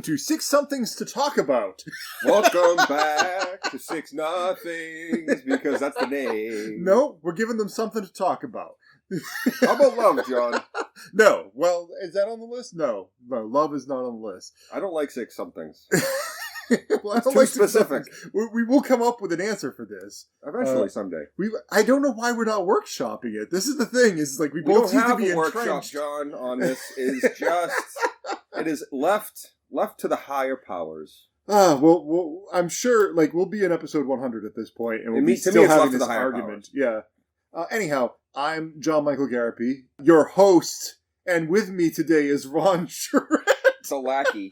welcome to 6-Somethings to Talk About. Welcome back to 6-Nothings, because that's the name. No, we're giving them something to talk about. How about love, John? No. Well, is that on the list? No, love is not on the list. I don't like 6-Somethings. Well, It's too specific. We will come up with an answer for this. Eventually, someday. I don't know why we're not workshopping it. This is the thing, is like we We both don't seem to have be a workshop, entrenched. John, on this. It is left to the higher powers. Well, I'm sure, we'll be in episode 100 at this point, and we'll be still it's having left to this the higher argument. powers. Yeah. Anyhow, I'm John Michael Garapi, your host, and with me today is Ron Charette. It's a lackey.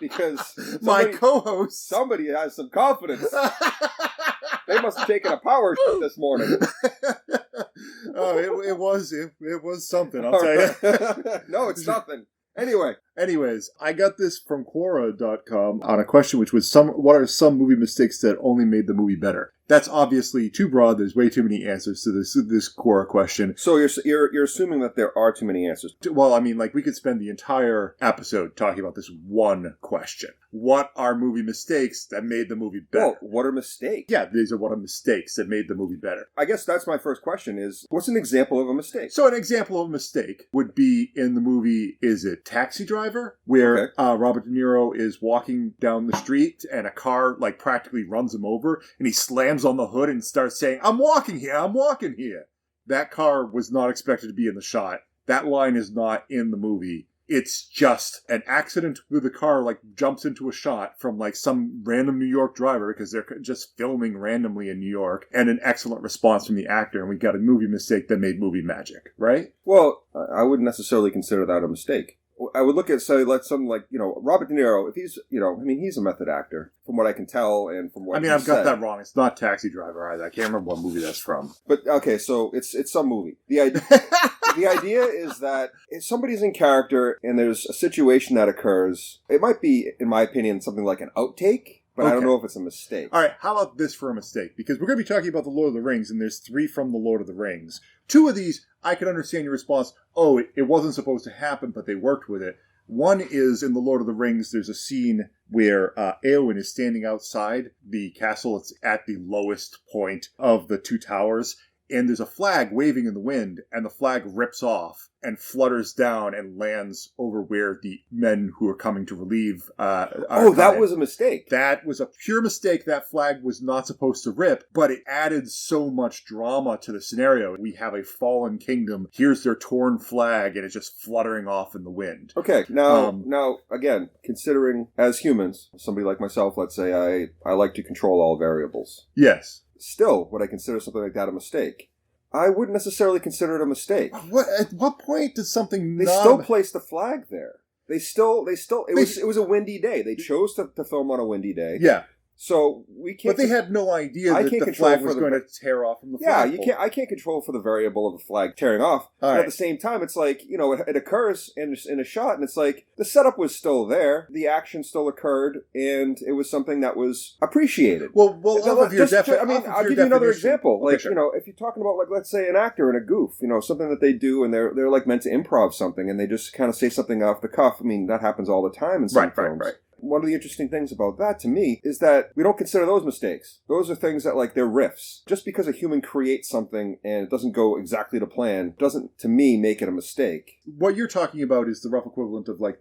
Because my co-host. Somebody has some confidence. They must have taken a power shot this morning. Oh, it was something, I'll tell you. No, it's nothing. Anyways, I got this from Quora.com on a question which was what are some movie mistakes that only made the movie better? That's obviously too broad. There's way too many answers to this Quora question. So you're assuming that there are too many answers. Well, I mean, we could spend the entire episode talking about this one question. What are movie mistakes that made the movie better? Well, what are mistakes? Yeah, these are what are mistakes that made the movie better. I guess that's my first question is, what's an example of a mistake? So an example of a mistake would be in the movie, is it Taxi Driver? Where Robert De Niro is walking down the street and a car practically runs him over and he slams on the hood and starts saying, I'm walking here. That car was not expected to be in the shot. That line is not in the movie. It's just an accident where the car jumps into a shot from some random New York driver because they're just filming randomly in New York, and an excellent response from the actor, and we got a movie mistake that made movie magic, right? Well, I wouldn't necessarily consider that a mistake. I would look at, say, something Robert De Niro, if he's, he's a method actor, from what I can tell, and from what I've got that wrong. It's not Taxi Driver either. I can't remember what movie that's from. But, okay, so it's some movie. The idea is that if somebody's in character and there's a situation that occurs, it might be, in my opinion, something like an outtake, but I don't know if it's a mistake. All right, how about this for a mistake? Because we're going to be talking about The Lord of the Rings, and there's 3 from The Lord of the Rings. 2 of these, I can understand your response, it wasn't supposed to happen, but they worked with it. One is in The Lord of the Rings, there's a scene where Eowyn is standing outside the castle. It's at the lowest point of the 2 towers, and there's a flag waving in the wind, and the flag rips off and flutters down and lands over where the men who are coming to relieve that was a mistake. That was a pure mistake. That flag was not supposed to rip, but it added so much drama to the scenario. We have a fallen kingdom. Here's their torn flag, and it's just fluttering off in the wind. Okay, now again, considering as humans, somebody like myself, let's say I like to control all variables. Yes. Still, would I consider something like that a mistake? I wouldn't necessarily consider it a mistake. At what point does something They still placed the flag there. It was a windy day. They chose to film on a windy day. Yeah. So we can't. But they had no idea that the flag was going to tear off from the flag. Yeah, I can't control for the variable of the flag tearing off. But at the same time, it's it occurs in a shot, and it's the setup was still there, the action still occurred, and it was something that was appreciated. Well, I'll give you another example. Okay, sure. If you're talking about let's say an actor in a goof, something that they do, and they're meant to improv something, and they just kind of say something off the cuff. I mean, that happens all the time in some films. Right. One of the interesting things about that, to me, is that we don't consider those mistakes. Those are things that, they're riffs. Just because a human creates something and it doesn't go exactly to plan doesn't, to me, make it a mistake. What you're talking about is the rough equivalent of, I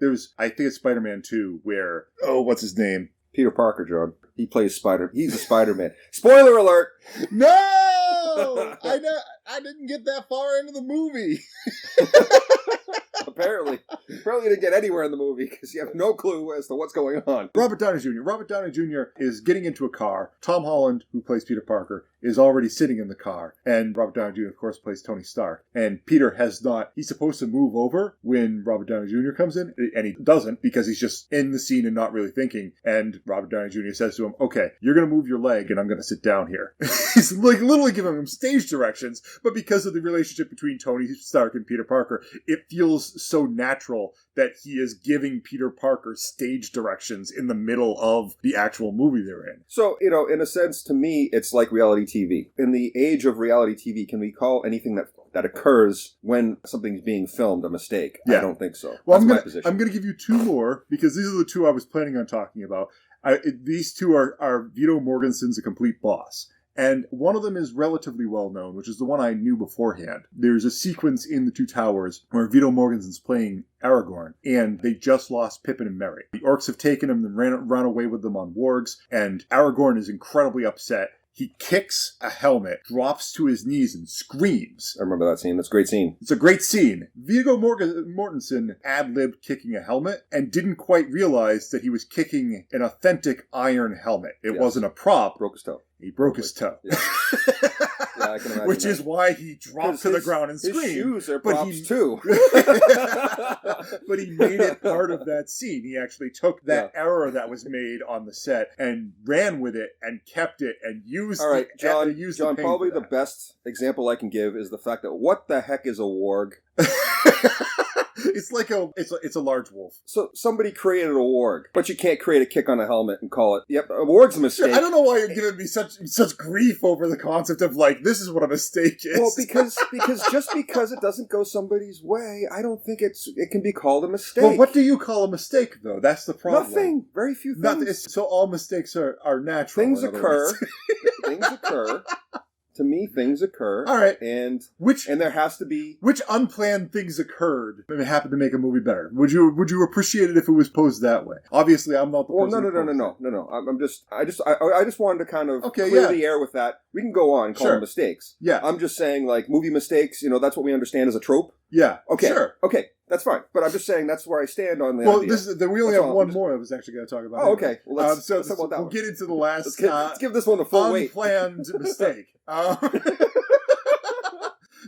think it's Spider-Man 2, where, what's his name? Peter Parker, John. He plays He's a Spider-Man. Spoiler alert! No! I didn't get that far into the movie. Apparently you didn't get anywhere in the movie because you have no clue as to what's going on. Robert Downey Jr. is getting into a car. Tom Holland, who plays Peter Parker, is already sitting in the car. And Robert Downey Jr., of course, plays Tony Stark. And Peter he's supposed to move over when Robert Downey Jr. comes in, and he doesn't because he's just in the scene and not really thinking. And Robert Downey Jr. says to him, okay, you're going to move your leg and I'm going to sit down here. He's literally giving him stage directions, but because of the relationship between Tony Stark and Peter Parker, it feels so natural that he is giving Peter Parker stage directions in the middle of the actual movie they're in. So, in a sense, to me, it's like reality TV. In the age of reality TV, can we call anything that that occurs when something's being filmed a mistake. I don't think so. Well, That's my position. I'm going to give you two more, because these are the two I was planning on talking about. These two are Viggo Mortensen's A Complete Boss. And one of them is relatively well known, which is the one I knew beforehand. There's a sequence in The Two Towers where Viggo Mortensen's playing Aragorn, and they just lost Pippin and Merry. The orcs have taken him and ran away with them on wargs, and Aragorn is incredibly upset. He kicks a helmet, drops to his knees, and screams. I remember that scene. That's a great scene. It's a great scene. Viggo Mortensen ad-libbed kicking a helmet and didn't quite realize that he was kicking an authentic iron helmet. It wasn't a prop. Broke his toe. He broke his toe. Yeah. Yeah, I can imagine Which that. is why he dropped to the ground and screamed. His shoes are props too. But he made it part of that scene. He actually took that error that was made on the set and ran with it and kept it and used All right, John, the pain probably for the best example I can give is the fact that what the heck is a warg? It's like it's a large wolf. So somebody created a warg, but you can't create a kick on a helmet and call it, yep, a warg's a mistake. Sure, I don't know why you're giving me such grief over the concept of, like, this is what a mistake is. Well, because just because it doesn't go somebody's way, I don't think it can be called a mistake. Well, what do you call a mistake, though? That's the problem. Nothing. Very few things. So all mistakes are natural. Things occur. Things occur. To me, things occur. All right. And there has to be... Which unplanned things occurred that happened to make a movie better? Would you appreciate it if it was posed that way? Obviously, I'm not the person. No. I just wanted to kind of clear the air with that. We can go on and call them mistakes. Yeah. I'm just saying, like, movie mistakes, that's what we understand as a trope. Yeah. Okay. Sure. Okay. That's fine. But I'm just saying that's where I stand on the idea. We only have one more I was actually going to talk about. Oh, okay. Well, let's talk about that we'll get into the last... Let's give this one the full weight. Unplanned mistake.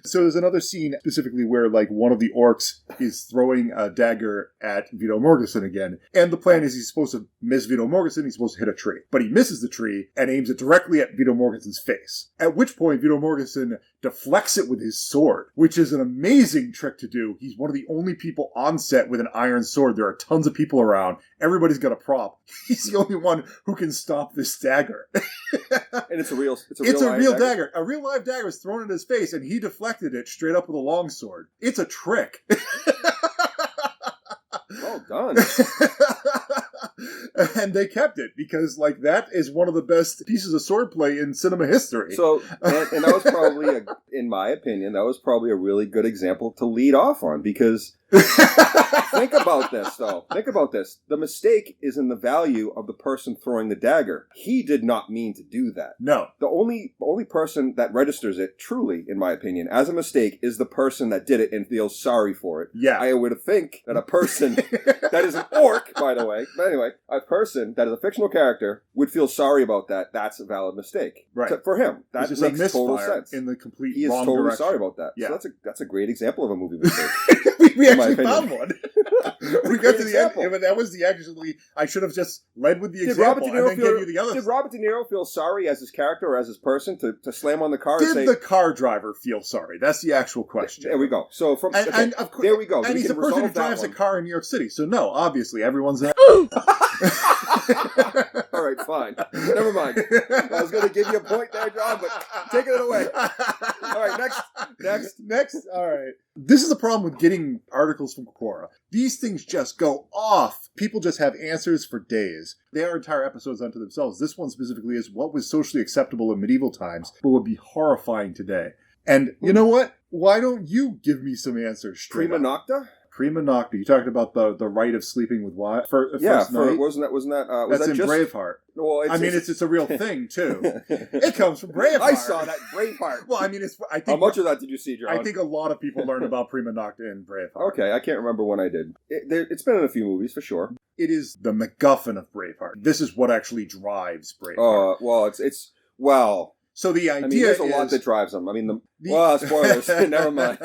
So there's another scene specifically where, like, one of the orcs is throwing a dagger at Viggo Mortensen again. And the plan is he's supposed to miss Viggo Mortensen, he's supposed to hit a tree. But he misses the tree and aims it directly at Viggo Mortensen's face. At which point, Viggo Mortensen deflects it with his sword, which is an amazing trick to do. He's one of the only people on set with an iron sword. There are tons of people around. Everybody's got a prop. He's the only one who can stop this dagger. And it's a real dagger. A real live dagger is thrown in his face, and he deflected it straight up with a longsword. It's a trick. Well done. And they kept it because, like, that is one of the best pieces of swordplay in cinema history. So, and that was probably, in my opinion, that was probably a really good example to lead off on, because think about this, though. Think about this. The mistake is in the value of the person throwing the dagger. He did not mean to do that. No. The only person that registers it, truly, in my opinion, as a mistake is the person that did it and feels sorry for it. Yeah. I would think that a person that is an orc, by the way, but anyway, a person that is a fictional character would feel sorry about that. That's a valid mistake. Right. For him. That makes total sense. In the complete He is wrong totally direction. sorry about that. Yeah. So that's a great example of a movie mistake. we actually found one. We got to the end, but that was I should have just led with the example and then gave you the other. Did Robert De Niro feel sorry as his character or as his person to slam on the car and say... Did the car driver feel sorry? That's the actual question. There we go. So and of course, there we go. And he's a person who drives a car in New York City. So no, obviously everyone's... All right, fine. Never mind. I was going to give you a point there, John, but taking it away. All right, next. All right. This is the problem with getting articles from Quora. These things just go off. People just have answers for days. They are entire episodes unto themselves. This one specifically is what was socially acceptable in medieval times, but would be horrifying today. And you know what? Why don't you give me some answers straight Prima Nocta? Prima Nocta. You talked about the right of sleeping with wives. Wasn't that? Was that's that in just... Braveheart. Well, it's a real thing too. It comes from Braveheart. I saw that Braveheart. Well, I think how much of that did you see, John? I think a lot of people learned about Prima Nocta in Braveheart. Okay, I can't remember when I did. It's been in a few movies for sure. It is the MacGuffin of Braveheart. This is what actually drives Braveheart. Well. So the idea there's a lot that drives them. I mean, spoilers. Never mind.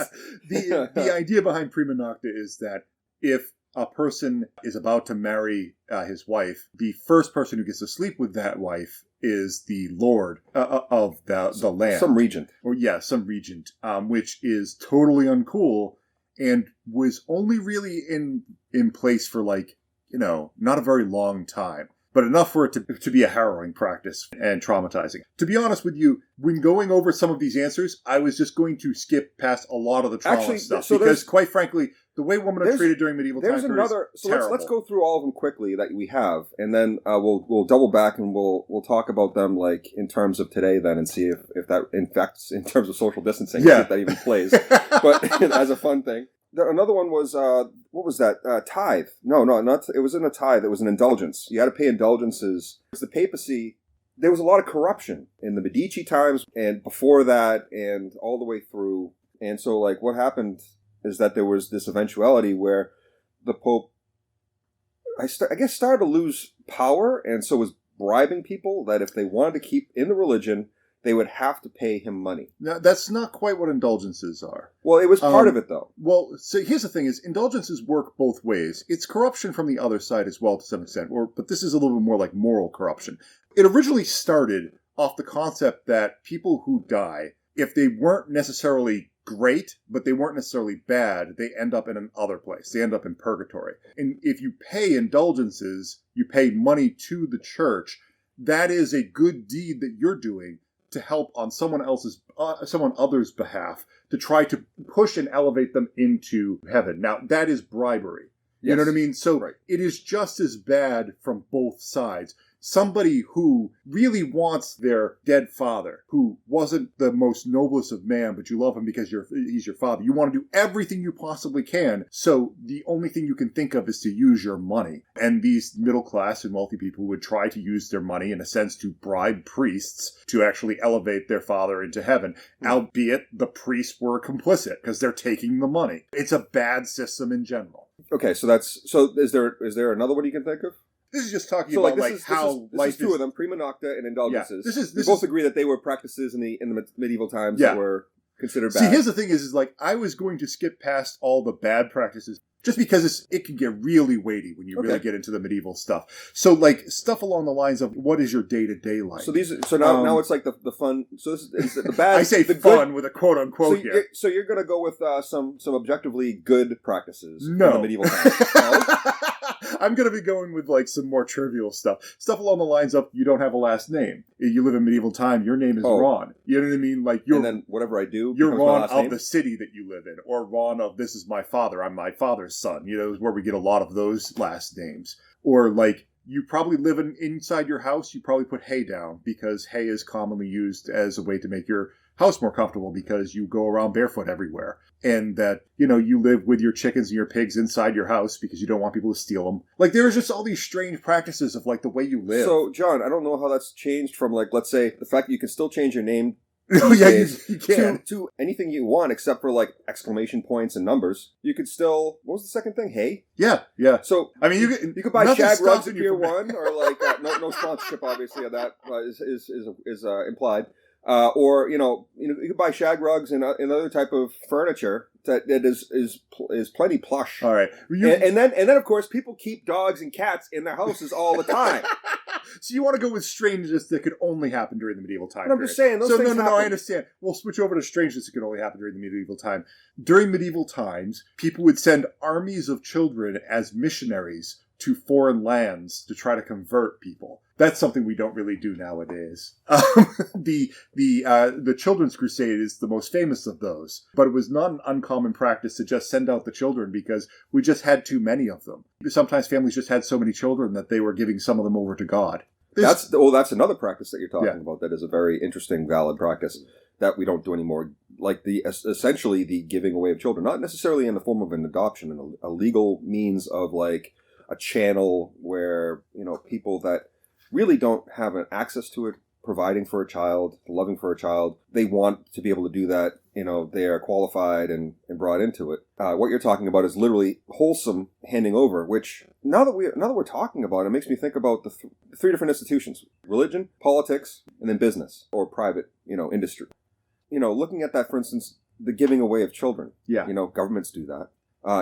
The idea behind Prima Nocta is that if a person is about to marry his wife, the first person who gets to sleep with that wife is the lord of the land. Some regent. Some regent, which is totally uncool and was only really in place for not a very long time. but enough for it to be a harrowing practice and traumatizing. To be honest with you, when going over some of these answers, I was just going to skip past a lot of the trauma stuff, because quite frankly, the way women are treated during medieval time period is terrible. Let's go through all of them quickly that we have, and then we'll double back and we'll talk about them like in terms of today then, and see if that in fact in terms of social distancing, see if that even plays. But as a fun thing, another one was what was that? Tithe? No, not. It wasn't a tithe. It was an indulgence. You had to pay indulgences. It was the papacy. There was a lot of corruption in the Medici times and before that, and all the way through. And so, like, what happened is that there was this eventuality where the Pope, I guess, started to lose power, and so was bribing people that if they wanted to keep in the religion, they would have to pay him money. Now, that's not quite what indulgences are. Well, it was part of it, though. Well, so here's the thing, is indulgences work both ways. It's corruption from the other side as well to some extent, but this is a little bit more like moral corruption. It originally started off the concept that people who die, if they weren't necessarily great, but they weren't necessarily bad, they end up in another place. They end up in purgatory. And if you pay indulgences, you pay money to the church, that is a good deed that you're doing to help on someone other's behalf to try to push and elevate them into heaven. Now, that is bribery. You know what I mean? So It is just as bad from both sides. Somebody who really wants their dead father, who wasn't the most noblest of man, but you love him because he's your father. You want to do everything you possibly can. So the only thing you can think of is to use your money. And these middle class and wealthy people would try to use their money, in a sense, to bribe priests to actually elevate their father into heaven. Albeit the priests were complicit because they're taking the money. It's a bad system in general. Okay, so is there another one you can think of? This is just talking about how life is. Two of them, Prima Nocta and indulgences. Yeah, we both agree that they were practices in the medieval times that were considered bad. See, here's the thing is like, I was going to skip past all the bad practices just because it can get really weighty when you really get into the medieval stuff. So, like, stuff along the lines of, what is your day-to-day life? So now it's like the fun. So this is the bad. I say the fun with a quote-unquote here. So you're going to go with some objectively good practices in the medieval times. No? I'm going to be going with, like, some more trivial stuff. Stuff along the lines of, you don't have a last name. You live in medieval time, your name is Ron. You know what I mean? Like, and then whatever I do, you're Ron of the city that you live in. Or Ron of, this is my father, I'm my father's son. You know, is where we get a lot of those last names. Or, like, you probably live inside your house, you probably put hay down, because hay is commonly used as a way to make your house more comfortable, because you go around barefoot everywhere. And that, you know, you live with your chickens and your pigs inside your house because you don't want people to steal them. Like, there's just all these strange practices of, like, the way you live. So, John, I don't know how that's changed from, like, let's say, the fact that you can still change your name you can. To anything you want, except for, like, exclamation points and numbers. You could still, what was the second thing? Hey? Yeah. So, I mean, you could buy shag rugs if you're one, or, like, no sponsorship, obviously, of that is implied. Or you could buy shag rugs and other type of furniture that is plenty plush. All right, and then of course people keep dogs and cats in their houses all the time. So you want to go with strangeness that could only happen during the medieval time. But I'm just saying those things happen. No, I understand. We'll switch over to strangeness that could only happen during the medieval time. During medieval times, people would send armies of children as missionaries to foreign lands to try to convert people. That's something we don't really do nowadays. The Children's Crusade is the most famous of those, but it was not an uncommon practice to just send out the children because we just had too many of them. Sometimes families just had so many children that they were giving some of them over to God. That's another practice that you're talking about. That is a very interesting, valid practice that we don't do anymore. Like essentially the giving away of children, not necessarily in the form of an adoption, a legal means of like a channel where, people that really don't have an access to it, providing for a child, loving for a child, they want to be able to do that. They are qualified and brought into it. What you're talking about is literally wholesome handing over, which now that we're talking about it, makes me think about the three different institutions: religion, politics, and then business or private, industry. Looking at that, for instance, the giving away of children. Yeah. Governments do that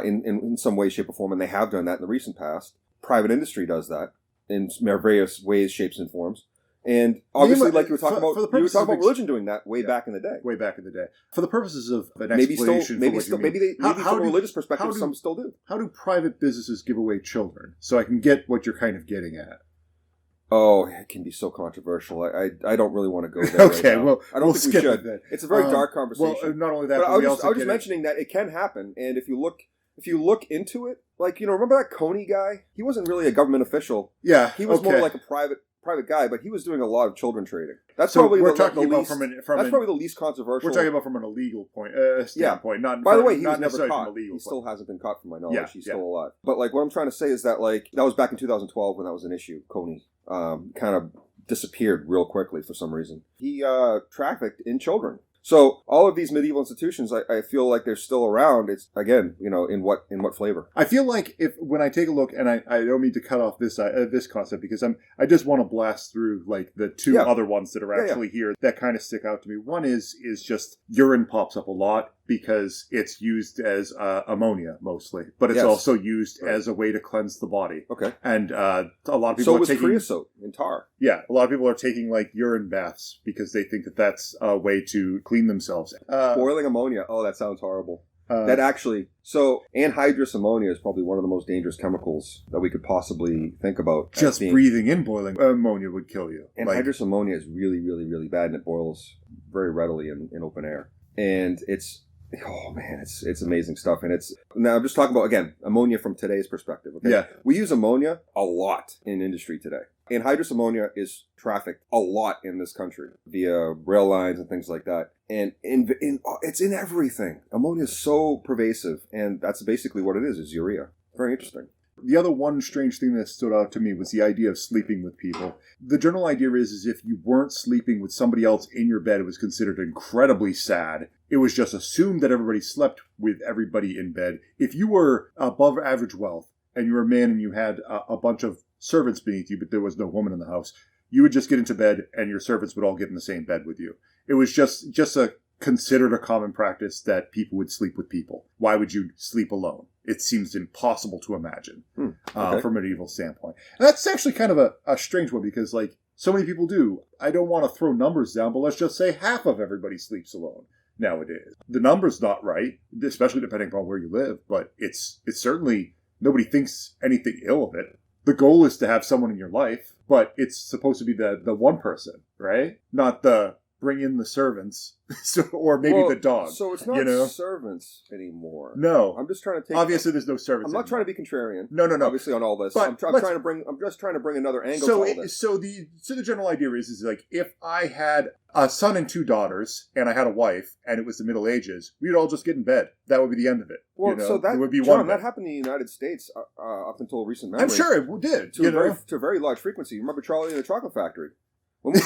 in some way, shape, or form, and they have done that in the recent past. Private industry does that in various ways, shapes, and forms. And obviously, like you were talking about, religion doing that way back in the day. Way back in the day. For the purposes of an explanation maybe from a religious perspective, some still do. How do private businesses give away children? So I can get what you're kind of getting at. Oh, it can be so controversial. I don't really want to go there. Okay, right now. well, I don't think we skip should. it. It's a very dark conversation. Well, not only that, but but I we was also just mentioning that it can happen, and if you look into it, like, remember that Coney guy? He wasn't really a government official. Yeah, he was more like a private guy, but he was doing a lot of children trading. That's probably that's probably the least controversial. We're talking about from an illegal standpoint. Not by the way, he not was never caught. From a legal he still hasn't been caught, from my knowledge. Yeah, He's still alive. But like, what I'm trying to say is that, like, that was back in 2012 when that was an issue. Coney kind of disappeared real quickly for some reason. He trafficked in children. So all of these medieval institutions, I feel like they're still around. It's, again, in what flavor? I feel like when I take a look, and I don't mean to cut off this concept, because I just want to blast through like the two other ones that are actually here that kind of stick out to me. One is just urine pops up a lot because it's used as ammonia mostly, but it's also used as a way to cleanse the body. Okay, and a lot of people are taking creosote and tar. Yeah, a lot of people are taking like urine baths because they think that that's a way to clean themselves. Boiling ammonia. Oh, that sounds horrible. Anhydrous ammonia is probably one of the most dangerous chemicals that we could possibly think about. Just breathing in boiling ammonia would kill you. Anhydrous ammonia is really, really, really bad, and it boils very readily in open air. And it's amazing stuff. And now I'm just talking about, again, ammonia from today's perspective. Okay? Yeah. We use ammonia a lot in industry today. Anhydrous ammonia is trafficked a lot in this country via rail lines and things like that. And it's in everything. Ammonia is so pervasive, and that's basically what it is urea. Very interesting. The other one strange thing that stood out to me was the idea of sleeping with people. The general idea is if you weren't sleeping with somebody else in your bed, it was considered incredibly sad. It was just assumed that everybody slept with everybody in bed. If you were above average wealth and you were a man and you had a bunch of servants beneath you, but there was no woman in the house, you would just get into bed and your servants would all get in the same bed with you. It was just considered a common practice that people would sleep with people. Why would you sleep alone? It seems impossible to imagine from a medieval standpoint. And that's actually kind of a strange one because, like, so many people do. I don't want to throw numbers down, but let's just say half of everybody sleeps alone nowadays. The number's not right, especially depending upon where you live, but it's certainly, nobody thinks anything ill of it. The goal is to have someone in your life, but it's supposed to be the one person, right? Not the bring in the servants, or maybe the dog. So it's not servants anymore. No, I'm just trying to take. Obviously, there's no servants. I'm not trying to be contrarian. No. Obviously, on all this, but I'm just trying to bring another angle to all this. So the general idea is like, if I had a son and two daughters, and I had a wife, and it was the Middle Ages, we'd all just get in bed. That would be the end of it. Well, so that would be one. That happened in the United States up until recent memory. I'm sure it did to a very large frequency. You remember Charlie and the Chocolate Factory? What year?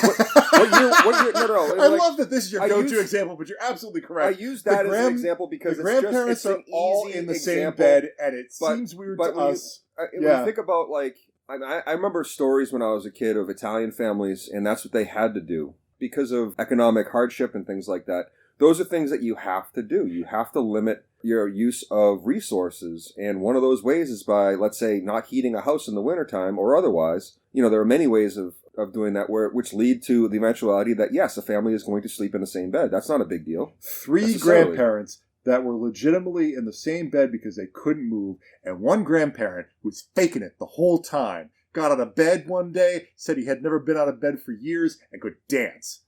No. I love that this is your go-to example, but you're absolutely correct. I use that as an example because the grandparents are all in the same bed, and it seems weird to us. When you think about, like, I remember stories when I was a kid of Italian families, and that's what they had to do because of economic hardship and things like that. Those are things that you have to do. You have to limit your use of resources, and one of those ways is by, let's say, not heating a house in the wintertime or otherwise. There are many ways of doing that which lead to the eventuality that, yes, a family is going to sleep in the same bed. That's not a big deal. 3 grandparents that were legitimately in the same bed because they couldn't move, and one grandparent who was faking it the whole time got out of bed one day, said he had never been out of bed for years, and could dance.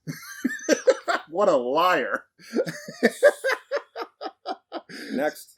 What a liar. Next.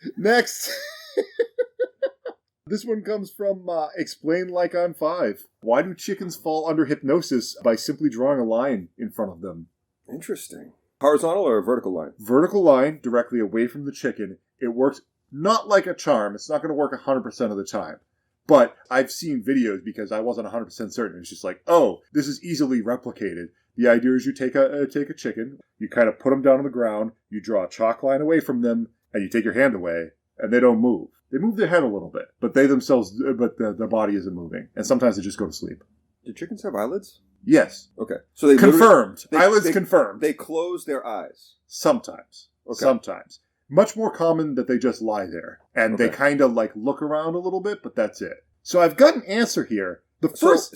This one comes from Explain Like I'm 5. Why do chickens fall under hypnosis by simply drawing a line in front of them? Interesting. Horizontal or a vertical line? Vertical line, directly away from the chicken. It works not like a charm. It's not going to work 100% of the time. But I've seen videos because I wasn't 100% certain. It's just like, oh, this is easily replicated. The idea is you take a chicken, you kind of put them down on the ground, you draw a chalk line away from them, and you take your hand away, and they don't move. They move their head a little bit, but their body isn't moving. And sometimes they just go to sleep. Do chickens have eyelids? Yes. Okay. So they confirmed. Eyelids confirmed. They close their eyes. Sometimes. Okay. Sometimes. Much more common that they just lie there. And they kind of like look around a little bit, but that's it. So I've got an answer here. The first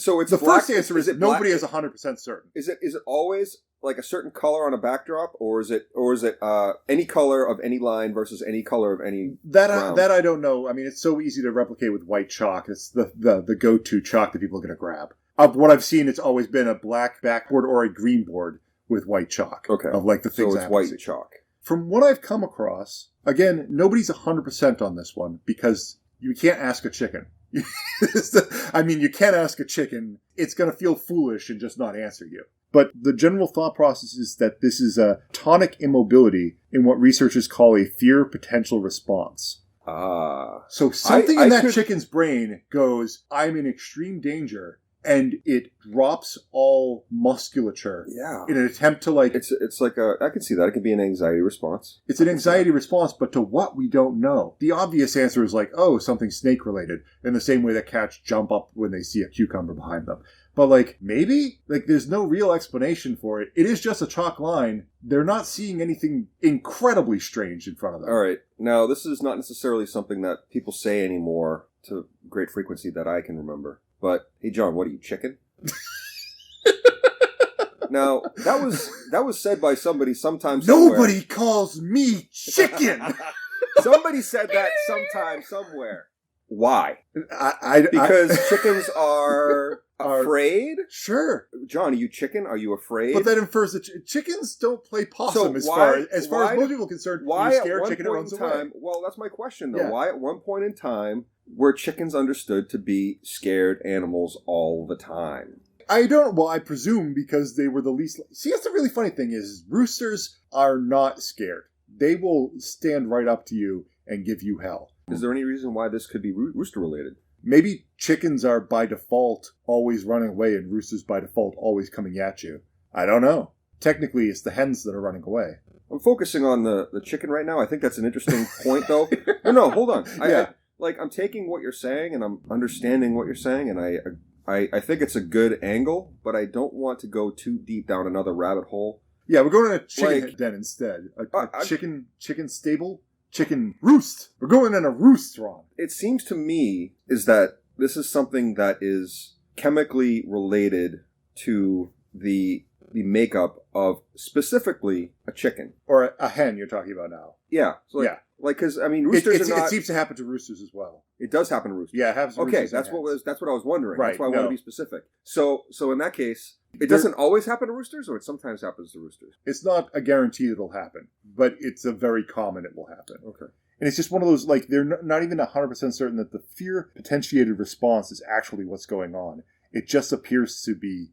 answer is nobody is 100% certain. Is it always like a certain color on a backdrop, or is it any color of any line versus any color of any ground? That I don't know. I mean, it's so easy to replicate with white chalk. It's the go-to chalk that people are going to grab. Of what I've seen, it's always been a black backboard or a green board with white chalk. Okay. Of like the things so it's white chalk. From what I've come across, again, nobody's 100% on this one because you can't ask a chicken. I mean, you can't ask a chicken. It's going to feel foolish and just not answer you. But the general thought process is that this is a tonic immobility in what researchers call a fear potential response. So something in that chicken's brain goes, I'm in extreme danger, and it drops all musculature in an attempt to like... It's like I can see that. It could be an anxiety response. It's an anxiety response, but to what we don't know. The obvious answer is like, oh, something snake-related, in the same way that cats jump up when they see a cucumber behind them. But like, maybe? Like, there's no real explanation for it. It is just a chalk line. They're not seeing anything incredibly strange in front of them. All right. Now, this is not necessarily something that people say anymore to great frequency that I can remember. But, hey, John, what are you, chicken? Now, that was said by somebody sometime somewhere. Nobody calls me chicken! Somebody said that sometime somewhere. Why? Because chickens are afraid? Sure. John, are you chicken? Are you afraid? But that infers that chickens don't play possum as far as most people are concerned. Why you scare at a chicken one runs point in away. time, well, that's my question, though. Yeah. Why at one point in time were chickens understood to be scared animals all the time? I presume because they were the least... See, that's the really funny thing is roosters are not scared. They will stand right up to you and give you hell. Is there any reason why this could be rooster-related? Maybe chickens are by default always running away and roosters by default always coming at you. I don't know. Technically, it's the hens that are running away. I'm focusing on the chicken right now. I think that's an interesting point, though. No, hold on. I'm taking what you're saying, and I'm understanding what you're saying, and I think it's a good angle, but I don't want to go too deep down another rabbit hole. Yeah, we're going to a chicken den instead. A chicken stable? Chicken roost. We're going in a roost, Ron. It seems to me is that this is something that is chemically related to the makeup of specifically a chicken. Or a hen you're talking about now. Yeah. So because, I mean, roosters are not... It seems to happen to roosters as well. It does happen to roosters. Yeah, it happens to roosters. Okay, that's what I was wondering. Right, that's why I want to be specific. So in that case, it doesn't always happen to roosters, or it sometimes happens to roosters? It's not a guarantee it'll happen, but it's a very common it will happen. Okay. And it's just one of those, like, they're not even 100% certain that the fear potentiated response is actually what's going on. It just appears to be...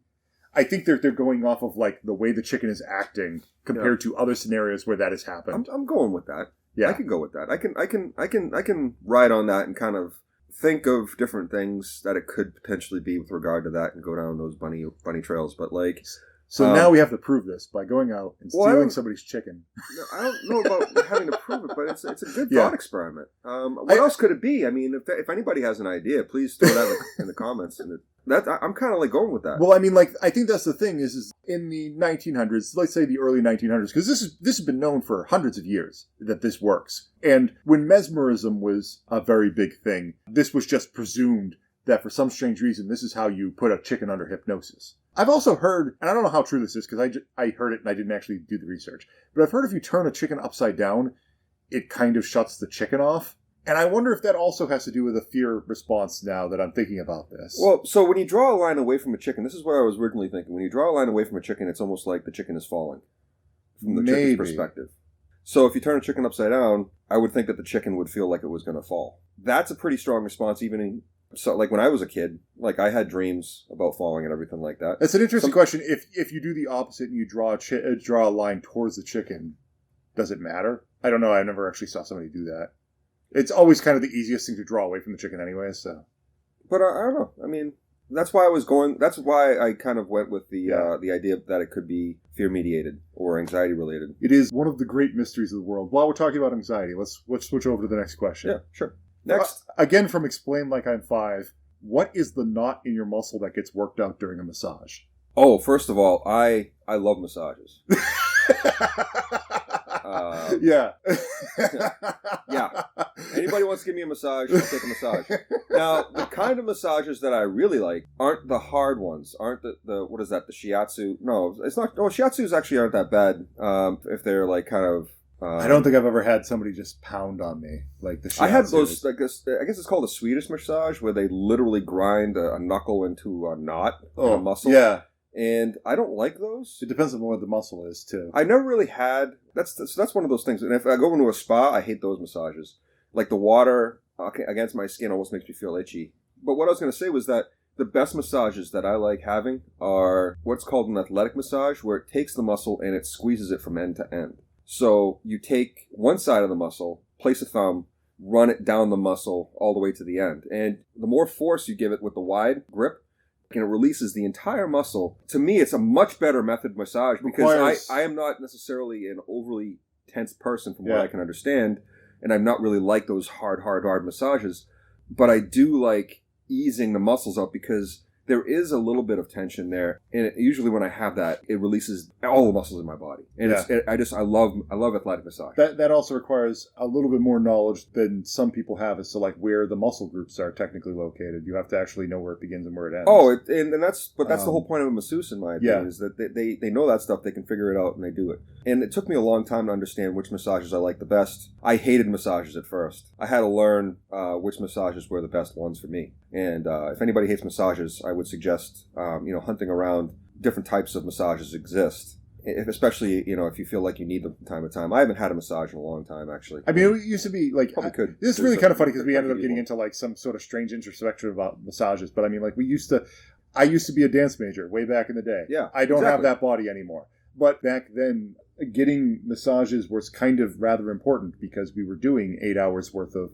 I think they're going off of, like, the way the chicken is acting compared to other scenarios where that has happened. I'm going with that. Yeah. I can go with that. I can ride on that and kind of think of different things that it could potentially be with regard to that and go down those bunny trails. But like, so now we have to prove this by going out and stealing somebody's chicken. No, I don't know about having to prove it, but it's a good thought experiment. What else could it be? I mean, if anybody has an idea, please throw that in the comments. And I'm kind of like going with that. Well, I mean, like, I think that's the thing is in the 1900s, let's say the early 1900s, because this has been known for hundreds of years that this works. And when mesmerism was a very big thing, this was just presumed that for some strange reason, this is how you put a chicken under hypnosis. I've also heard, and I don't know how true this is because I heard it and I didn't actually do the research, but I've heard if you turn a chicken upside down, it kind of shuts the chicken off. And I wonder if that also has to do with a fear response now that I'm thinking about this. Well, so when you draw a line away from a chicken, this is what I was originally thinking. When you draw a line away from a chicken, it's almost like the chicken is falling from the chicken's perspective. So if you turn a chicken upside down, I would think that the chicken would feel like it was going to fall. That's a pretty strong response, so like when I was a kid, like I had dreams about falling and everything like that. That's an interesting question. If you do the opposite and you draw a line towards the chicken, does it matter? I don't know. I never actually saw somebody do that. It's always kind of the easiest thing to draw away from the chicken anyway, so. But I don't know. I mean, that's why I kind of went with the idea that it could be fear-mediated or anxiety-related. It is one of the great mysteries of the world. While we're talking about anxiety, let's switch over to the next question. Yeah, sure. Next. Again, from Explain Like I'm 5, what is the knot in your muscle that gets worked out during a massage? Oh, first of all, I love massages. Yeah. Yeah. Anybody wants to give me a massage, I'll take a massage. Now, the kind of massages that I really like aren't the hard ones. Aren't the what is that, the shiatsu? No, it's not. No, shiatsus actually aren't that bad if they're like kind of I don't think I've ever had somebody just pound on me like the I had those, I guess it's called a Swedish massage, where they literally grind a knuckle into a knot in a muscle. Yeah. And I don't like those. It depends on what the muscle is, too. I never really had... That's one of those things. And if I go into a spa, I hate those massages. Like the water against my skin almost makes me feel itchy. But what I was going to say was that the best massages that I like having are what's called an athletic massage, where it takes the muscle and it squeezes it from end to end. So you take one side of the muscle, place a thumb, run it down the muscle all the way to the end. And the more force you give it with the wide grip, and it releases the entire muscle. To me, it's a much better method massage because I am not necessarily an overly tense person from what I can understand, and I'm not really like those hard massages, but I do like easing the muscles up because there is a little bit of tension there, and usually when I have that, it releases all the muscles in my body, and I love athletic massage. That also requires a little bit more knowledge than some people have as to like where the muscle groups are technically located. You have to actually know where it begins and where it ends. Oh, and that's the whole point of a masseuse, in my opinion, is that they know that stuff, they can figure it out, and they do it. And it took me a long time to understand which massages I like the best. I hated massages at first. I had to learn which massages were the best ones for me. And if anybody hates massages, I would suggest hunting around. Different types of massages exist, especially if you feel like you need them from time to time. I haven't had a massage in a long time, actually. I mean, it used to be like probably could. This is really kind of funny because we ended up getting into like some sort of strange introspection about massages. But I mean, like I used to be a dance major way back in the day. Yeah, I don't have that body anymore. But back then, getting massages was kind of rather important because we were doing 8 hours worth of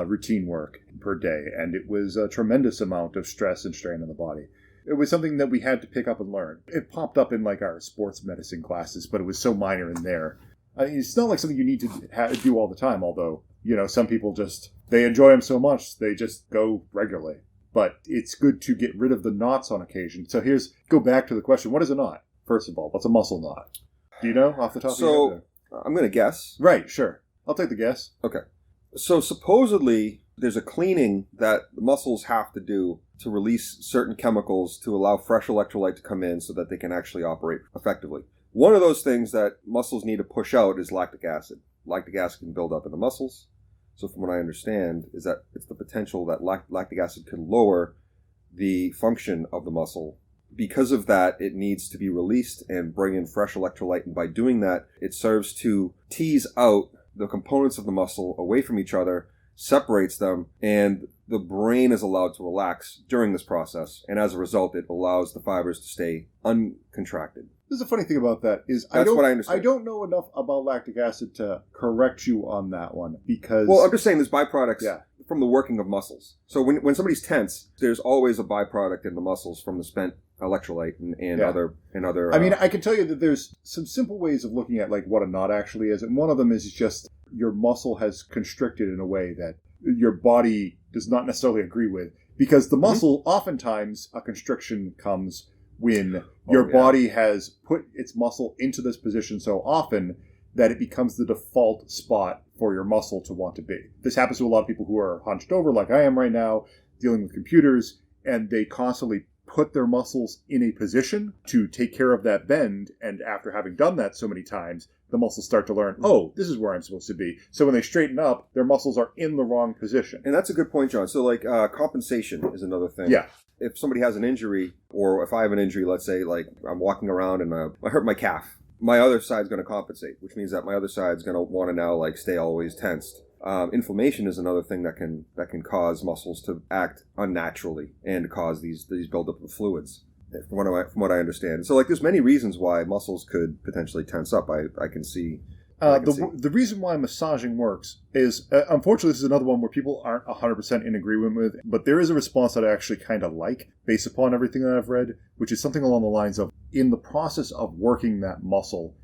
routine work per day, and it was a tremendous amount of stress and strain on the body. It was something that we had to pick up and learn. It popped up in like our sports medicine classes, but it was so minor in there. I mean, it's not like something you need to do all the time, although, some people they enjoy them so much, they just go regularly. But it's good to get rid of the knots on occasion. So go back to the question, what is a knot? First of all, what's a muscle knot? Do you know off the top of your head? So, I'm going to guess. Right, sure. I'll take the guess. Okay. So supposedly, there's a cleaning that the muscles have to do to release certain chemicals to allow fresh electrolyte to come in so that they can actually operate effectively. One of those things that muscles need to push out is lactic acid. Lactic acid can build up in the muscles. So from what I understand is that it's the potential that lactic acid can lower the function of the muscle. Because of that, it needs to be released and bring in fresh electrolyte. And by doing that, it serves to tease out the components of the muscle away from each other, separates them, and the brain is allowed to relax during this process. And as a result, it allows the fibers to stay uncontracted. There's a funny thing about that is That's what I understand. I don't know enough about lactic acid to correct you on that one because... Well, I'm just saying there's byproducts from the working of muscles. So when somebody's tense, there's always a byproduct in the muscles from the spent electrolyte and other. I mean, I can tell you that there's some simple ways of looking at like what a knot actually is, and one of them is just your muscle has constricted in a way that your body does not necessarily agree with, because the muscle, oftentimes a constriction comes when your body has put its muscle into this position so often that it becomes the default spot for your muscle to want to be. This happens to a lot of people who are hunched over like I am right now, dealing with computers, and they constantly put their muscles in a position to take care of that bend, and after having done that so many times, the muscles start to learn, oh, this is where I'm supposed to be. So when they straighten up, their muscles are in the wrong position. And that's a good point, John. So like compensation is another thing. Yeah. If somebody has an injury, or if I have an injury, let's say like I'm walking around and I hurt my calf, my other side's going to compensate, which means that my other side's going to want to now like stay always tensed. Inflammation is another thing that can cause muscles to act unnaturally and cause these buildup of fluids, from what I understand. So like there's many reasons why muscles could potentially tense up. I can see. The reason why massaging works is, unfortunately, this is another one where people aren't 100% in agreement with, but there is a response that I actually kind of like, based upon everything that I've read, which is something along the lines of, in the process of working that muscle,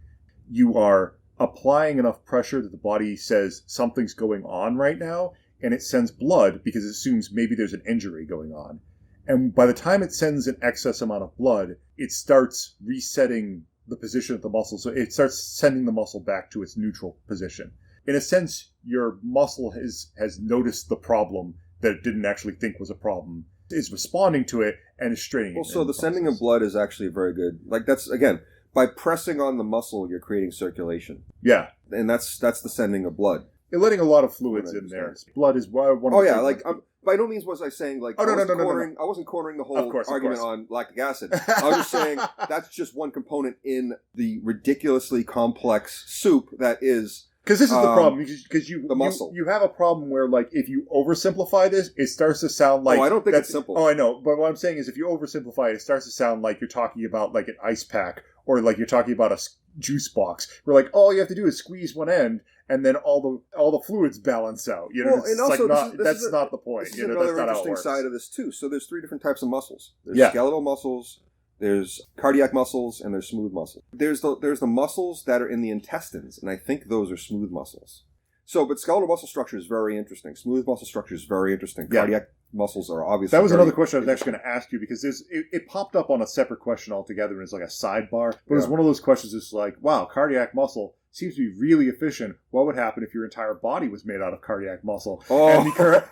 you are applying enough pressure that the body says something's going on right now, and it sends blood because it assumes maybe there's an injury going on. And by the time it sends an excess amount of blood, it starts resetting the position of the muscle. So it starts sending the muscle back to its neutral position. In a sense, your muscle has noticed the problem that it didn't actually think was a problem, is responding to it, and is straightening it. Well, so the sending of blood is actually very good. Like that's, again, By pressing on the muscle, you're creating circulation. Yeah. And that's the sending of blood. You're letting a lot of fluids in there. Blood is one of the like, by no means was I saying, like, I wasn't cornering the whole argument on lactic acid. I was just saying that's just one component in the ridiculously complex soup that is... Because this is the problem. Because the muscle. You have a problem where, like, if you oversimplify this, it starts to sound like... Oh, I don't think it's simple. Oh, I know. But what I'm saying is if you oversimplify it, it starts to sound like you're talking about, like, an ice pack or, like, you're talking about a juice box. Where, like, all you have to do is squeeze one end and then all the fluids balance out. You know, and also, that's not the point. This is another interesting side of this, too. So there's 3 different types of muscles. There's skeletal muscles, there's cardiac muscles, and there's smooth muscles. There's the muscles that are in the intestines, and I think those are smooth muscles. So, but skeletal muscle structure is very interesting. Smooth muscle structure is very interesting. Yeah. Cardiac muscles are obviously... That was another question I was actually going to ask you, because it popped up on a separate question altogether, and it's like a sidebar. But it's one of those questions that's like, wow, cardiac muscle seems to be really efficient. What would happen if your entire body was made out of cardiac muscle? Oh.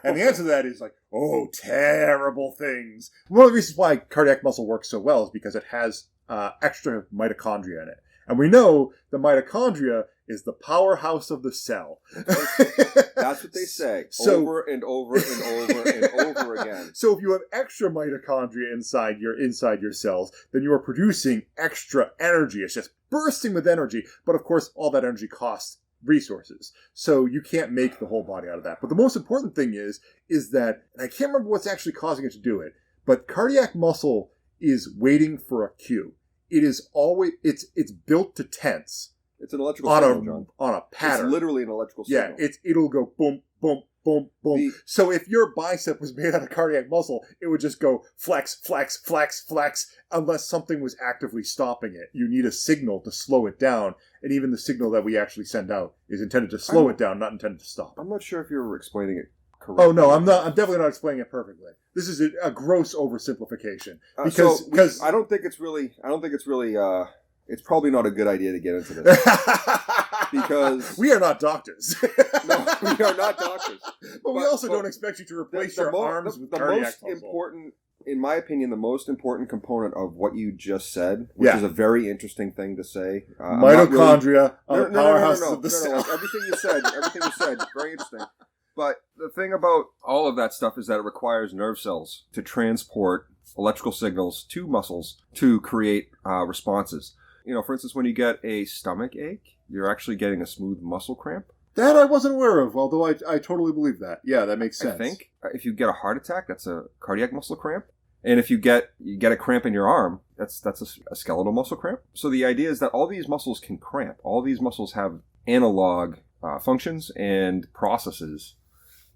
And the answer to that is like, oh, terrible things. One of the reasons why cardiac muscle works so well is because it has extra mitochondria in it. And we know the mitochondria is the powerhouse of the cell. That's what they say over and over and over and over again. So if you have extra mitochondria inside your cells, then you are producing extra energy. It's just bursting with energy. But of course, all that energy costs resources. So you can't make the whole body out of that. But the most important thing is that, and I can't remember what's actually causing it to do it, but cardiac muscle is waiting for a cue. It is always, it's built to tense. It's an electrical signal, John. On a pattern. It's literally an electrical signal. Yeah, it'll go boom, boom, boom, boom. So if your bicep was made out of cardiac muscle, it would just go flex, flex, flex, flex, unless something was actively stopping it. You need a signal to slow it down, and even the signal that we actually send out is intended to slow it down, not intended to stop it. I'm not sure if you're explaining it correctly. Oh, no, I'm not. I'm definitely not explaining it perfectly. This is a gross oversimplification. Because I don't think it's really... it's probably not a good idea to get into this. Because... we are not doctors. No, we are not doctors. But we also don't expect you to replace your arms with cardiac muscle. Important, in my opinion, the most important component of what you just said, which is a very interesting thing to say. Mitochondria are the powerhouses of the cell. Like everything you said, very interesting. But the thing about all of that stuff is that it requires nerve cells to transport electrical signals to muscles to create responses. You know, for instance, when you get a stomach ache, you're actually getting a smooth muscle cramp. That I wasn't aware of, although I totally believe that. Yeah, that makes sense. I think if you get a heart attack, that's a cardiac muscle cramp. And if you get a cramp in your arm, that's a skeletal muscle cramp. So the idea is that all these muscles can cramp. All these muscles have analog functions and processes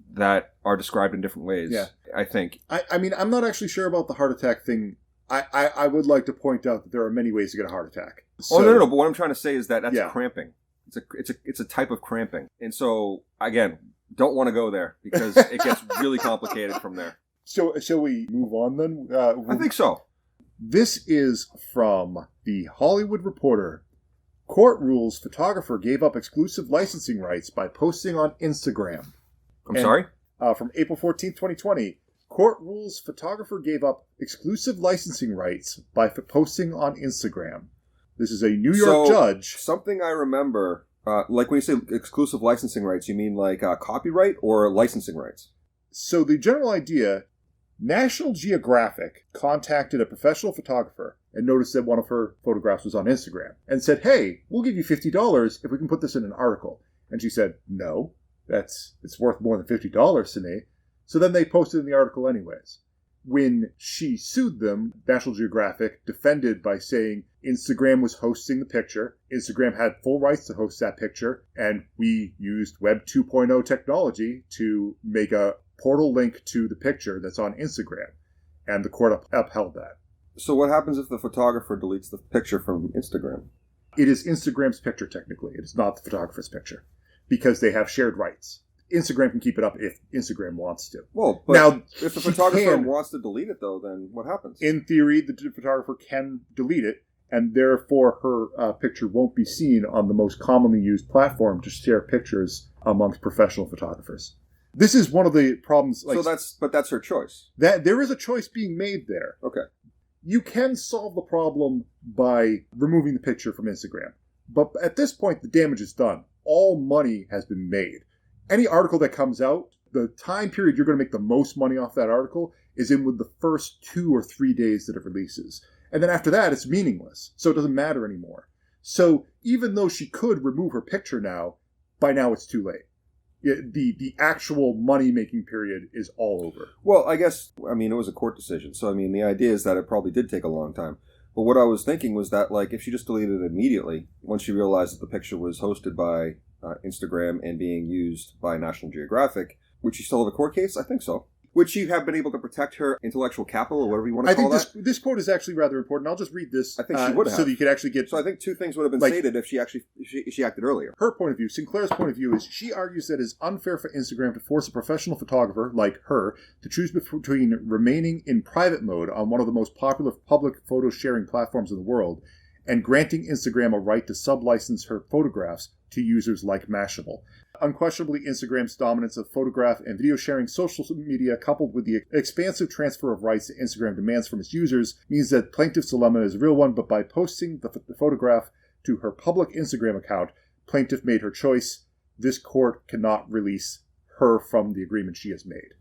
that are described in different ways, I think. I mean, I'm not actually sure about the heart attack thing. I would like to point out that there are many ways to get a heart attack. So, no. But what I'm trying to say is that's cramping. It's a type of cramping. And so, again, don't want to go there because it gets really complicated from there. So, shall we move on then? I think so. This is from The Hollywood Reporter. Court rules photographer gave up exclusive licensing rights by posting on Instagram. Sorry? From April 14th, 2020. Court rules photographer gave up exclusive licensing rights by posting on Instagram. This is a New York judge. Something I remember, like when you say exclusive licensing rights, you mean like copyright or licensing rights? So the general idea, National Geographic contacted a professional photographer and noticed that one of her photographs was on Instagram and said, hey, we'll give you $50 if we can put this in an article. And she said, no. It's worth more than $50 to me. So then they posted in the article anyways. When she sued them, National Geographic defended by saying Instagram was hosting the picture, Instagram had full rights to host that picture, and we used Web 2.0 technology to make a portal link to the picture that's on Instagram. And the court upheld that. So what happens if the photographer deletes the picture from Instagram? It is Instagram's picture, technically. It is not the photographer's picture. Because they have shared rights. Instagram can keep it up if Instagram wants to. Well, but now, if the photographer wants to delete it, though, then what happens? In theory, the photographer can delete it, and therefore her picture won't be seen on the most commonly used platform to share pictures amongst professional photographers. This is one of the problems. But that's her choice. That there is a choice being made there. Okay. you can solve the problem by removing the picture from Instagram. But at this point, the damage is done. All money has been made. Any article that comes out, the time period you're going to make the most money off that article is in with the first 2 or 3 days that it releases. And then after that, it's meaningless. So it doesn't matter anymore. So even though she could remove her picture now, by now it's too late. The actual money-making period is all over. Well, I guess, it was a court decision. So, the idea is that it probably did take a long time. But what I was thinking was that, if she just deleted it immediately, once she realized that the picture was hosted by Instagram and being used by National Geographic, would she still have a court case? I think so. Would she have been able to protect her intellectual capital, or whatever you want to call that? I think this quote is actually rather important. I'll just read this. I think she would have. So that you could actually get... So I think 2 things would have been stated if she acted earlier. Her point of view, Sinclair's point of view, is she argues that it's unfair for Instagram to force a professional photographer, like her, to choose between remaining in private mode on one of the most popular public photo sharing platforms in the world and granting Instagram a right to sub-license her photographs to users like Mashable. Unquestionably, Instagram's dominance of photograph and video sharing social media, coupled with the expansive transfer of rights that Instagram demands from its users, means that plaintiff's dilemma is a real one, but by posting the photograph to her public Instagram account, plaintiff made her choice. This court cannot release her from the agreement she has made.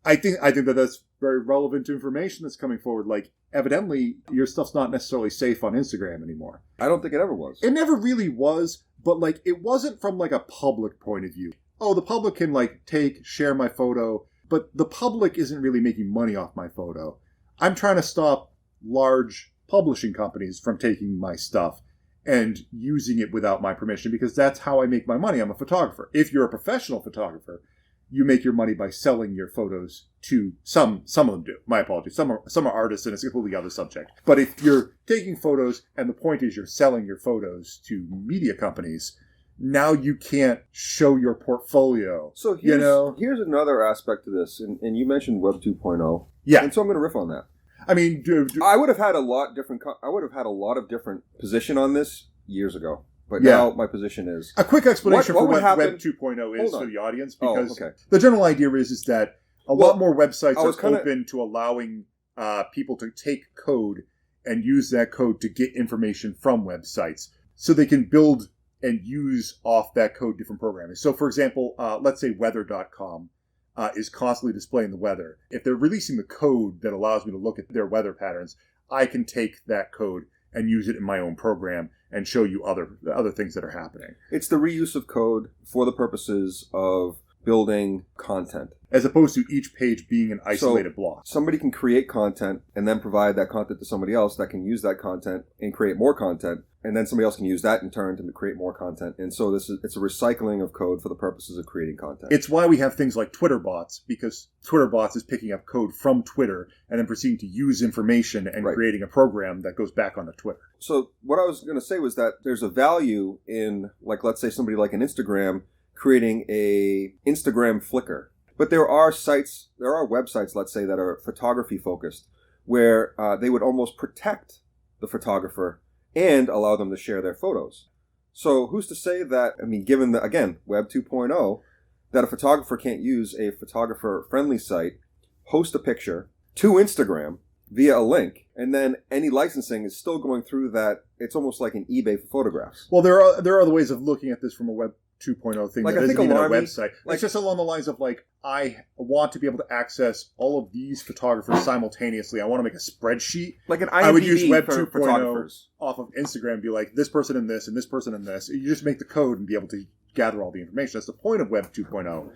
I think that that's very relevant information that's coming forward. Evidently, your stuff's not necessarily safe on Instagram anymore. I don't think it ever was. It never really was, but, it wasn't from, a public point of view. Oh, the public can, share my photo, but the public isn't really making money off my photo. I'm trying to stop large publishing companies from taking my stuff and using it without my permission, because that's how I make my money. I'm a photographer. If you're a professional photographer, you make your money by selling your photos to some of them do. My apologies. Some are artists, and it's a completely other subject. But if you're taking photos, and the point is you're selling your photos to media companies, now you can't show your portfolio. So here's another aspect to this, and you mentioned Web 2.0. Yeah. And so I'm going to riff on that. I would have had a lot of different position on this years ago. But now my position is... A quick explanation for what Web 2.0 is for the audience, because the general idea is that a lot more websites are open to allowing people to take code and use that code to get information from websites, so they can build and use off that code different programming. So, for example, let's say weather.com is constantly displaying the weather. If they're releasing the code that allows me to look at their weather patterns, I can take that code and use it in my own program and show you other things that are happening. It's the reuse of code for the purposes of building content. As opposed to each page being an isolated block. Somebody can create content and then provide that content to somebody else that can use that content and create more content. And then somebody else can use that in turn to create more content. And so it's a recycling of code for the purposes of creating content. It's why we have things like Twitter bots, because Twitter bots is picking up code from Twitter and then proceeding to use information and creating a program that goes back onto Twitter. So what I was going to say was that there's a value in, let's say somebody like an Instagram creating a Instagram Flickr. But there are websites, let's say, that are photography focused, where they would almost protect the photographer and allow them to share their photos. So who's to say that, given the, again, Web 2.0, that a photographer can't use a photographer-friendly site, host a picture to Instagram via a link, and then any licensing is still going through that. It's almost like an eBay for photographs. Well, there are other ways of looking at this from a Web 2.0 thing that isn't even a website. It's just along the lines of I want to be able to access all of these photographers simultaneously. I want to make a spreadsheet. Like an IMDb I would use Web 2.0 off of Instagram and be like, this person and this and this person and this. You just make the code and be able to gather all the information. That's the point of Web 2.0.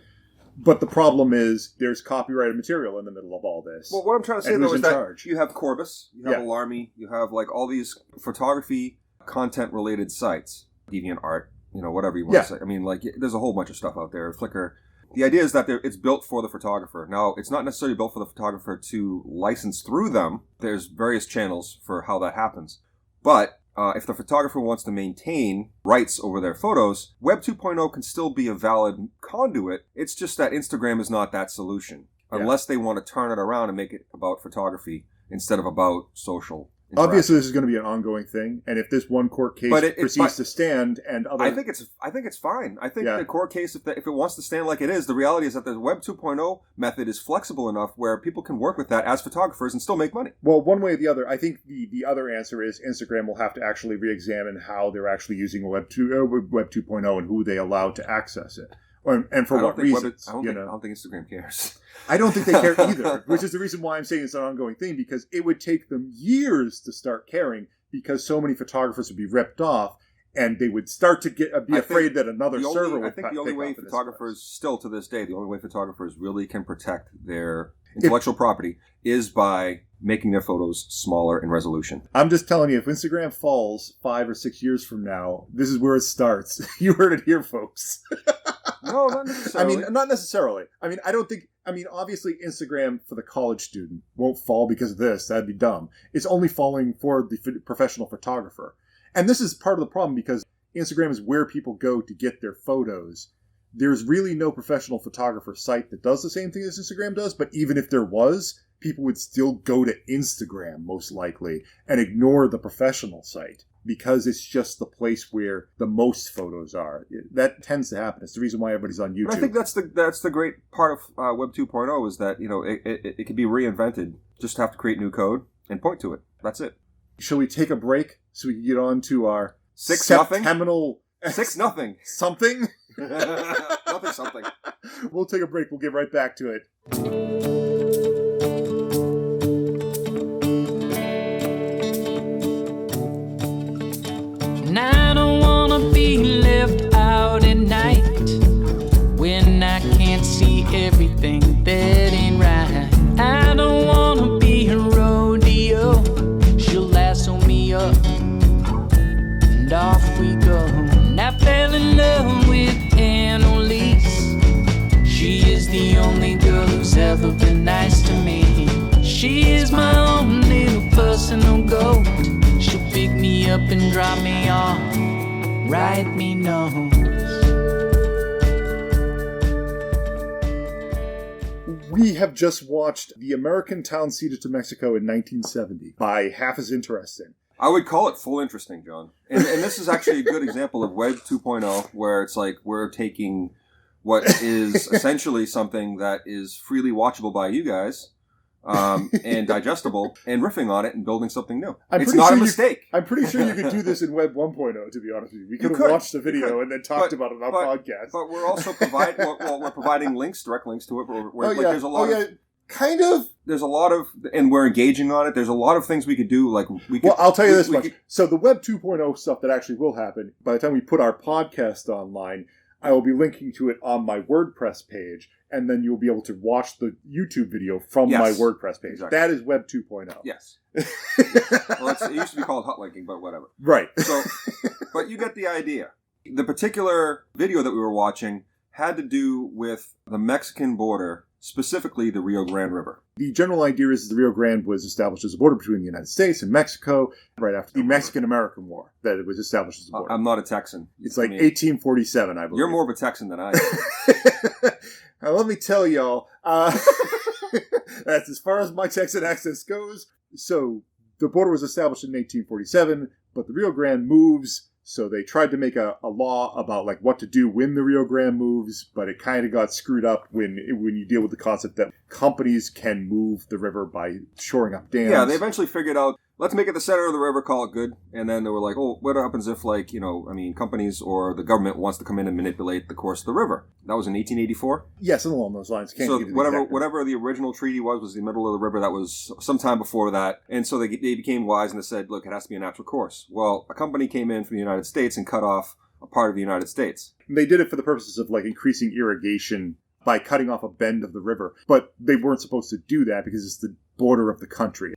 But the problem is there's copyrighted material in the middle of all this. Well, what I'm trying to say, though, is that you have Corbis, you have Alarmy, you have all these photography content-related sites, DeviantArt, whatever you want to say. There's a whole bunch of stuff out there. Flickr. The idea is that it's built for the photographer. Now, it's not necessarily built for the photographer to license through them. There's various channels for how that happens. But if the photographer wants to maintain rights over their photos, Web 2.0 can still be a valid conduit. It's just that Instagram is not that solution. Unless they want to turn it around and make it about photography instead of about social. Obviously, this is going to be an ongoing thing, and if this one court case proceeds to stand, and other, I think it's fine. I think the court case, if it wants to stand like it is, the reality is that the Web 2.0 method is flexible enough where people can work with that as photographers and still make money. Well, one way or the other, I think the other answer is Instagram will have to actually re-examine how they're actually using Web 2.0 and who they allow to access it. And for what reasons? I don't think Instagram cares. I don't think they care either, which is the reason why I'm saying it's an ongoing thing, because it would take them years to start caring, because so many photographers would be ripped off, and they would start to be afraid that another server would I think the only way photographers, still to this day, the only way photographers really can protect their intellectual property is by making their photos smaller in resolution. I'm just telling you, if Instagram falls 5 or 6 years from now, this is where it starts. You heard it here, folks. No, not necessarily. Not necessarily. Obviously Instagram for the college student won't fall because of this. That'd be dumb. It's only falling for the professional photographer. And this is part of the problem, because Instagram is where people go to get their photos. There's really no professional photographer site that does the same thing as Instagram does, but even if there was, people would still go to Instagram, most likely, and ignore the professional site, because it's just the place where the most photos are. That tends to happen. It's the reason why everybody's on YouTube. But I think that's the great part of Web 2.0 is that, it can be reinvented. Just have to create new code and point to it. That's it. Shall we take a break so we can get on to our 6-Nothing? 6-Nothing. Something? Nothing something. We'll take a break. We'll get right back to it. And I don't wanna be left out at night when I can't see everything that ain't right. I don't wanna be a rodeo. She'll lasso me up and off we go. And I fell in love with Annalise. She is the only girl who's ever been nice to me. She is my own little personal goat. She'll pick me up and drop me off, write me notes. We have just watched The American Town Ceded to Mexico in 1970 by Half as Interesting. I would call it full interesting, John. And this is actually a good example of Web 2.0, where it's like we're taking what is essentially something that is freely watchable by you guys, and digestible, and riffing on it and building something new. It's not a mistake. I'm pretty sure you could do this in Web 1.0, to be honest with you. We could have watched the video and then talked about it on our podcast. But we're also we're providing direct links to it. There's a lot of... Kind of. There's a lot of... And we're engaging on it. There's a lot of things we could do. Well, I'll tell you this much. So the Web 2.0 stuff that actually will happen, by the time we put our podcast online, I will be linking to it on my WordPress page, and then you'll be able to watch the YouTube video from my WordPress page. Exactly. That is Web 2.0. Yes. Well, it used to be called hot linking, but whatever. Right. So, but you get the idea. The particular video that we were watching had to do with the Mexican border, specifically the Rio Grande River. The general idea is the Rio Grande was established as a border between the United States and Mexico right after the Mexican-American War, that it was established as a border. I'm not a Texan. It's 1847, I believe. You're more of a Texan than I am. Now, let me tell y'all, that's as far as my Texan access goes. So, the border was established in 1847, but the Rio Grande moves. So they tried to make a law about what to do when the Rio Grande moves, but it kind of got screwed up when you deal with the concept that companies can move the river by shoring up dams. Yeah, they eventually figured out, let's make it the center of the river, call it good. And then they were like, oh, what happens if companies or the government wants to come in and manipulate the course of the river? That was in 1884? Yes, along those lines. So whatever the original treaty was the middle of the river. That was sometime before that. And so they became wise and they said, look, it has to be a natural course. Well, a company came in from the United States and cut off a part of the United States. They did it for the purposes of increasing irrigation by cutting off a bend of the river. But they weren't supposed to do that because it's the border of the country.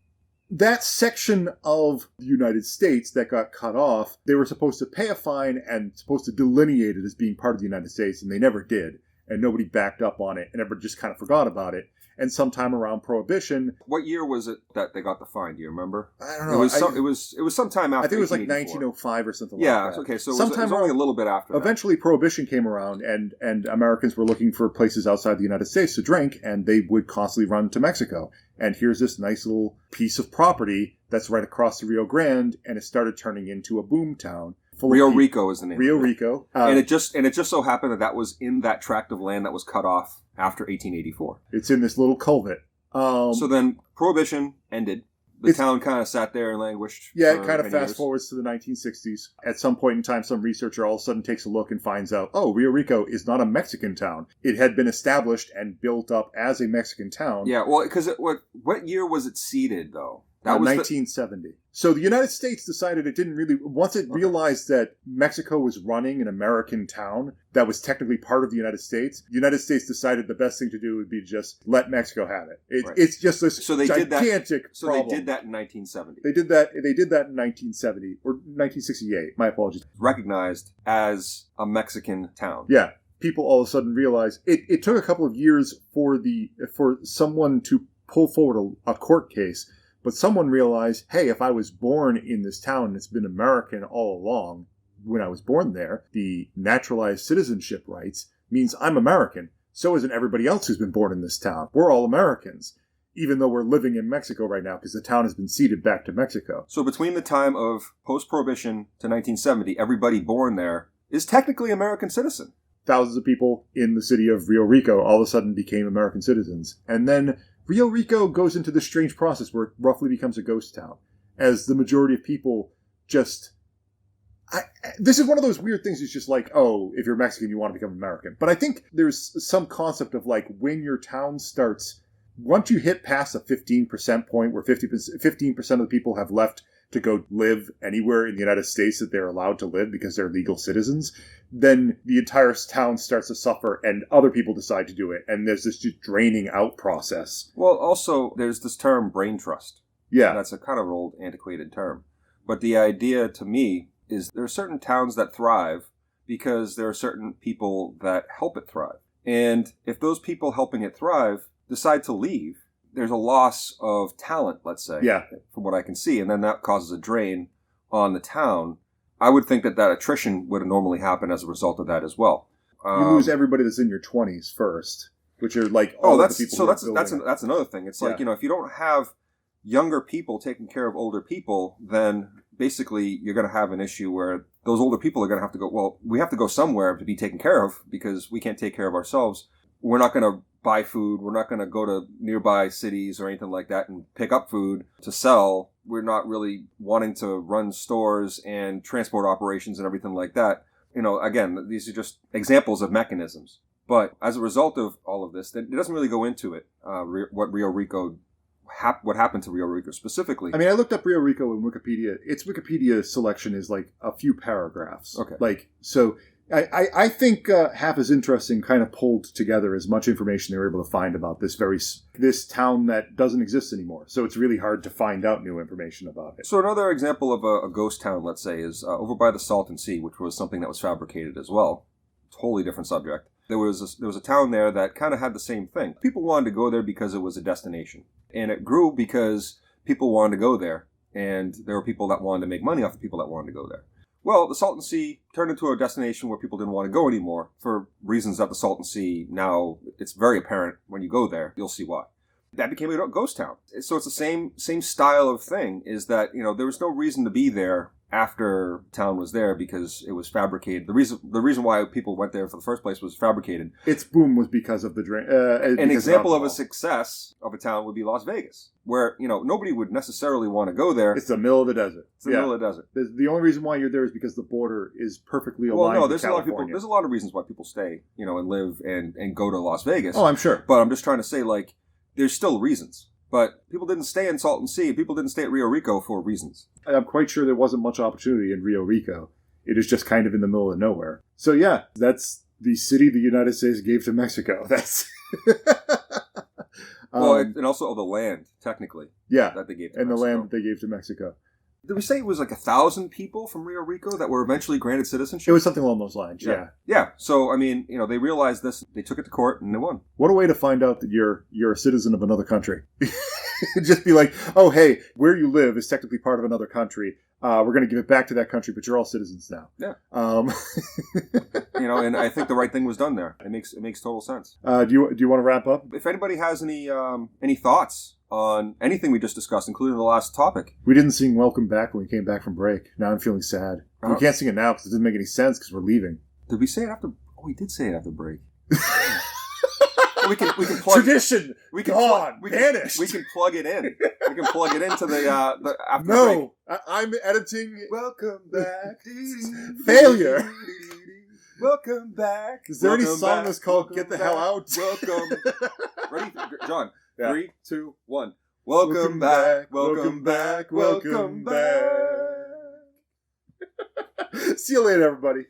That section of the United States that got cut off, they were supposed to pay a fine and supposed to delineate it as being part of the United States, and they never did. And nobody backed up on it, and everybody just kind of forgot about it. and sometime around Prohibition. What year was it that they got the fine? Do you remember? I don't know. It was sometime after. I think it was like 1905 or something like that. Yeah, okay, so it was only a little bit after. Eventually, Prohibition came around, and Americans were looking for places outside the United States to drink, and they would constantly run to Mexico. And here's this nice little piece of property that's right across the Rio Grande, and it started turning into a boom town. Rio Rico is the name. Rio Rico, and it just so happened that was in that tract of land that was cut off after 1884. It's in this little culvert. So then Prohibition ended. The town kind of sat there and languished. Yeah, it kind of fast forwards to the 1960s. At some point in time, some researcher all of a sudden takes a look and finds out, oh, Rio Rico is not a Mexican town. It had been established and built up as a Mexican town. Yeah, well, because what year was it seeded, though? That was 1970. So the United States decided it didn't really... Once it realized that Mexico was running an American town that was technically part of the United States decided the best thing to do would be just let Mexico have it. It's just this gigantic problem. So they did that in 1970. They did that in 1970, or 1968. My apologies. Recognized as a Mexican town. Yeah. People all of a sudden realized... It took a couple of years for someone to pull forward a court case. But someone realized, hey, if I was born in this town and it's been American all along, when I was born there, the naturalized citizenship rights means I'm American. So isn't everybody else who's been born in this town. We're all Americans, even though we're living in Mexico right now because the town has been ceded back to Mexico. So between the time of post-Prohibition to 1970, everybody born there is technically American citizen. Thousands of people in the city of Rio Rico all of a sudden became American citizens. And then Rio Rico goes into this strange process where it roughly becomes a ghost town, as the majority of people just... this is one of those weird things. It's just like, oh, if you're Mexican, you want to become American. But I think there's some concept of like when your town starts... Once you hit past a 15% point where 15% of the people have left to go live anywhere in the United States that they're allowed to live because they're legal citizens, then the entire town starts to suffer and other people decide to do it. And there's this just draining out process. Well, also, there's this term brain trust. Yeah. That's a kind of old, antiquated term. But the idea to me is there are certain towns that thrive because there are certain people that help it thrive. And if those people helping it thrive decide to leave, there's a loss of talent, let's say, from what I can see, and then that causes a drain on the town. I would think that attrition would normally happen as a result of that as well. You lose everybody that's in your 20s first, which are like all the people. So that's another thing. It's like, if you don't have younger people taking care of older people, then basically you're going to have an issue where those older people are going to have to go, well, we have to go somewhere to be taken care of because we can't take care of ourselves. We're not going to buy food. We're not going to go to nearby cities or anything like that and pick up food to sell. We're not really wanting to run stores and transport operations and everything like that. Again, these are just examples of mechanisms. But as a result of all of this, it doesn't really go into it, what happened to Rio Rico specifically. I mean, I looked up Rio Rico in Wikipedia. Its Wikipedia selection is like a few paragraphs. Okay. I think half as interesting kind of pulled together as much information they were able to find about this town that doesn't exist anymore. So it's really hard to find out new information about it. So another example of a ghost town, let's say, is over by the Salton Sea, which was something that was fabricated as well. Totally different subject. There was a town there that kind of had the same thing. People wanted to go there because it was a destination. And it grew because people wanted to go there. And there were people that wanted to make money off the people that wanted to go there. Well, the Salton Sea turned into a destination where people didn't want to go anymore for reasons that the Salton Sea now, it's very apparent when you go there. You'll see why. That became a ghost town. So it's the same style of thing is that, there was no reason to be there after town was there because it was fabricated. The reason why people went there for the first place was fabricated. Its boom was because of the drain. An example of a success of a town would be Las Vegas, where nobody would necessarily want to go there. It's the middle of the desert. It's the middle of the desert. The only reason why you're there is because the border is perfectly aligned. There's a lot of people. There's a lot of reasons why people stay, and live and go to Las Vegas. Oh, I'm sure. But I'm just trying to say, there's still reasons. But people didn't stay in Salton Sea. People didn't stay at Rio Rico for reasons. I'm quite sure there wasn't much opportunity in Rio Rico. It is just kind of in the middle of nowhere. So yeah, that's the city the United States gave to Mexico. That's... and also the land, technically. Yeah, that they gave to and Mexico. The land that they gave to Mexico. Did we say it was like 1,000 people from Rio Rico that were eventually granted citizenship? It was something along those lines, yeah. Yeah, so, I mean, they realized this, they took it to court, and they won. What a way to find out that you're a citizen of another country. Just be like, oh, hey, where you live is technically part of another country. We're going to give it back to that country, but you're all citizens now. Yeah. And I think the right thing was done there. It makes total sense. Do you want to wrap up? If anybody has any thoughts on anything we just discussed, including the last topic. We didn't sing Welcome Back when we came back from break. Now I'm feeling sad. We can't sing it now because it didn't make any sense because we're leaving. Did we say it after? Oh, we did say it after break. We can plug tradition. We can vanished. We can plug it in. We can plug it into the after break. No, I'm editing. Welcome back. Failure. Welcome back. Is there any song that's called "Get the Hell Out"? Welcome. Ready, John? Yeah. 3, 2, 1. Welcome back. Welcome back. Welcome back. See you later, everybody.